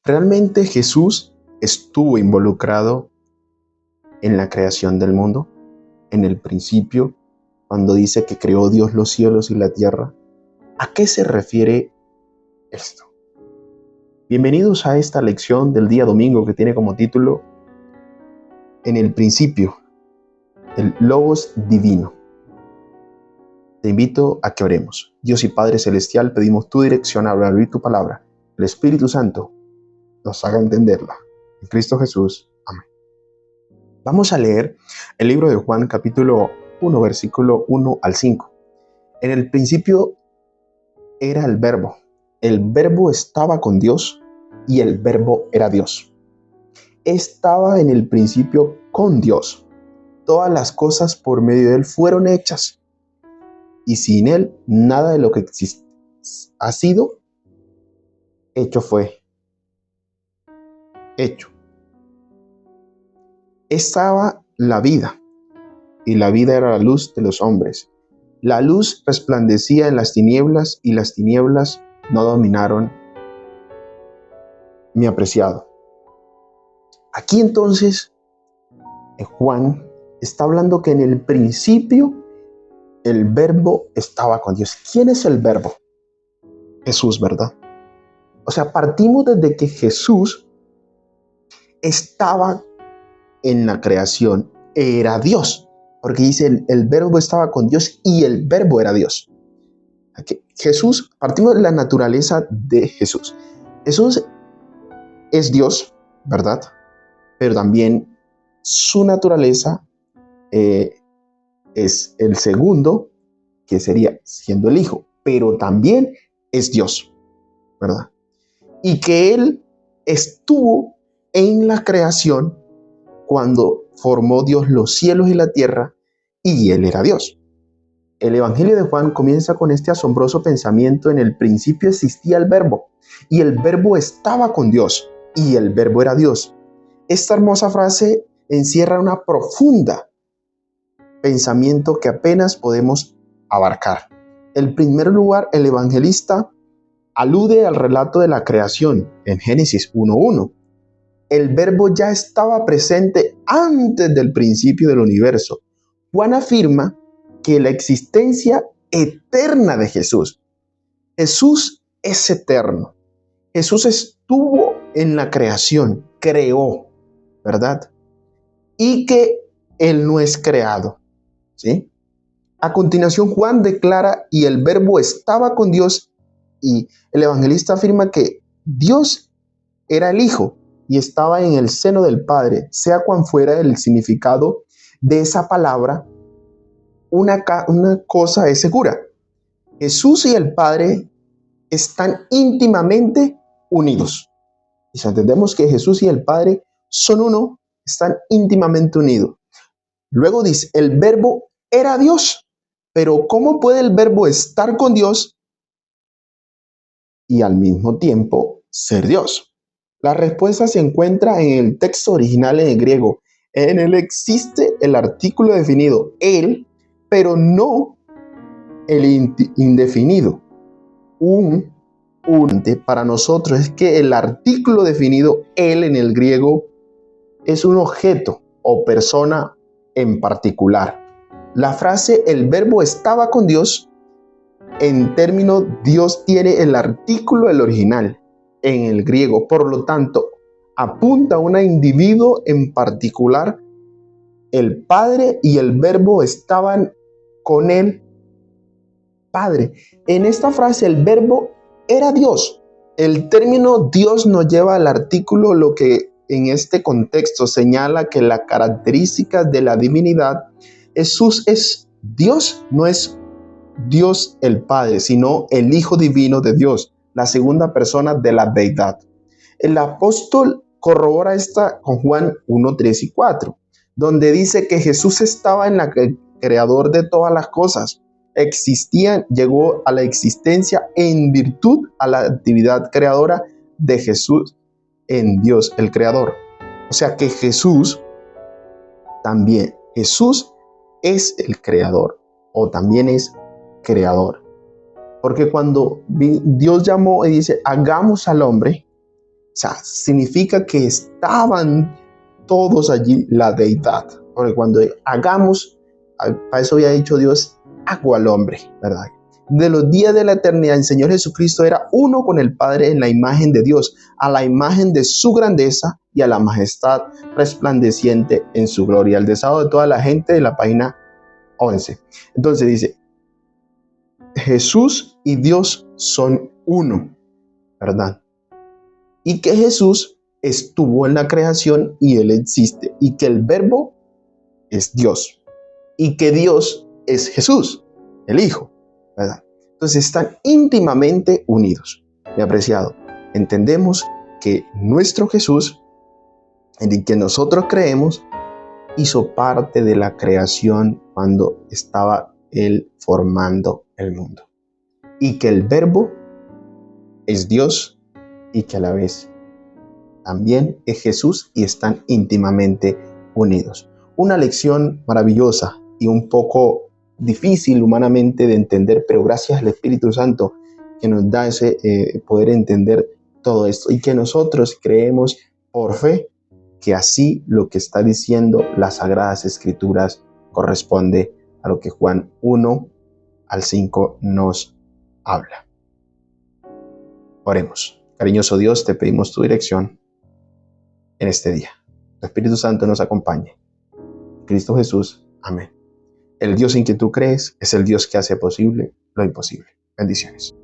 ¿Realmente Jesús estuvo involucrado en la creación del mundo? En el principio, cuando dice que creó Dios los cielos y la tierra. ¿A qué se refiere esto? Bienvenidos a esta lección del día domingo que tiene como título En el principio, el Logos divino. Te invito a que oremos. Dios y Padre Celestial, pedimos tu dirección al abrir tu palabra. El Espíritu Santo nos haga entenderla. En Cristo Jesús. Amén. Vamos a leer el libro de Juan, capítulo 1, versículo 1 al 5. En el principio era el Verbo. El Verbo estaba con Dios y el Verbo era Dios. Estaba en el principio con Dios. Todas las cosas por medio de Él fueron hechas. Y sin Él, nada de lo que ha sido hecho fue hecho. Estaba la vida, y la vida era la luz de los hombres. La luz resplandecía en las tinieblas, y las tinieblas no dominaron mi apreciado. Aquí entonces, Juan está hablando que en el principio el Verbo estaba con Dios. ¿Quién es el Verbo? Jesús, ¿verdad? O sea, partimos desde que Jesús estaba en la creación, era Dios, porque dice el Verbo estaba con Dios y el Verbo era Dios. Aquí, Jesús, partimos de la naturaleza de Jesús. Jesús es Dios, ¿verdad? Pero también su naturaleza es el segundo, que sería siendo el Hijo, pero también es Dios, ¿verdad? Y que Él estuvo en la creación cuando formó Dios los cielos y la tierra, y Él era Dios. El Evangelio de Juan comienza con este asombroso pensamiento: en el principio existía el Verbo, y el Verbo estaba con Dios, y el Verbo era Dios. Esta hermosa frase encierra una profunda pensamiento que apenas podemos abarcar. En primer lugar, el evangelista alude al relato de la creación en Génesis 1:1. El Verbo ya estaba presente antes del principio del universo. Juan afirma que la existencia eterna de Jesús. Jesús es eterno. Jesús estuvo en la creación, creó, ¿verdad? Y que Él no es creado, ¿sí? A continuación, Juan declara: y el Verbo estaba con Dios, y el evangelista afirma que Dios era el Hijo y estaba en el seno del Padre. Sea cual fuera el significado de esa palabra, una cosa es segura: Jesús y el Padre están íntimamente unidos. Y si entendemos que Jesús y el Padre son uno, están íntimamente unidos. Luego dice: el Verbo era Dios. Pero ¿cómo puede el Verbo estar con Dios y al mismo tiempo ser Dios? La respuesta se encuentra en el texto original en el griego. En él existe el artículo definido, él, pero no el indefinido. Para nosotros es que el artículo definido, él, en el griego, es un objeto o persona en particular. La frase el Verbo estaba con Dios, en términos Dios, tiene el artículo del original en el griego. Por lo tanto, apunta a un individuo en particular. El Padre y el Verbo estaban con el Padre. En esta frase el Verbo era Dios. El término Dios nos lleva al artículo, lo que en este contexto señala que la característica de la divinidad Jesús es Dios, no es Dios el Padre, sino el Hijo divino de Dios, la segunda persona de la deidad. El apóstol corrobora esta con Juan 1, 3 y 4, donde dice que Jesús estaba en la creador de todas las cosas. Llegó a la existencia en virtud a la actividad creadora de Jesús en Dios, el creador. O sea que Jesús es el creador, o también es creador. Porque cuando Dios llamó y dice, hagamos al hombre, sea, significa que estaban todos allí la deidad. Porque cuando hagamos, para eso había dicho Dios, hago al hombre, ¿verdad? De los días de la eternidad, el Señor Jesucristo era uno con el Padre en la imagen de Dios, a la imagen de su grandeza y a la majestad resplandeciente en su gloria. El deseo de toda la gente de la página 11. Entonces dice, Jesús y Dios son uno, ¿verdad? Y que Jesús estuvo en la creación y Él existe, y que el Verbo es Dios, y que Dios es Jesús, el Hijo, ¿verdad? Entonces están íntimamente unidos. Mi apreciado, entendemos que nuestro Jesús, en el que nosotros creemos, hizo parte de la creación cuando estaba Él formando el mundo. Y que el Verbo es Dios y que a la vez también es Jesús y están íntimamente unidos. Una lección maravillosa y un poco difícil humanamente de entender, pero gracias al Espíritu Santo que nos da ese poder entender todo esto y que nosotros creemos por fe que así lo que está diciendo las Sagradas Escrituras corresponde a lo que Juan 1 al 5 nos habla. Oremos. Cariñoso Dios, te pedimos tu dirección en este día. El Espíritu Santo nos acompañe. Cristo Jesús. Amén. El Dios en quien tú crees es el Dios que hace posible lo imposible. Bendiciones.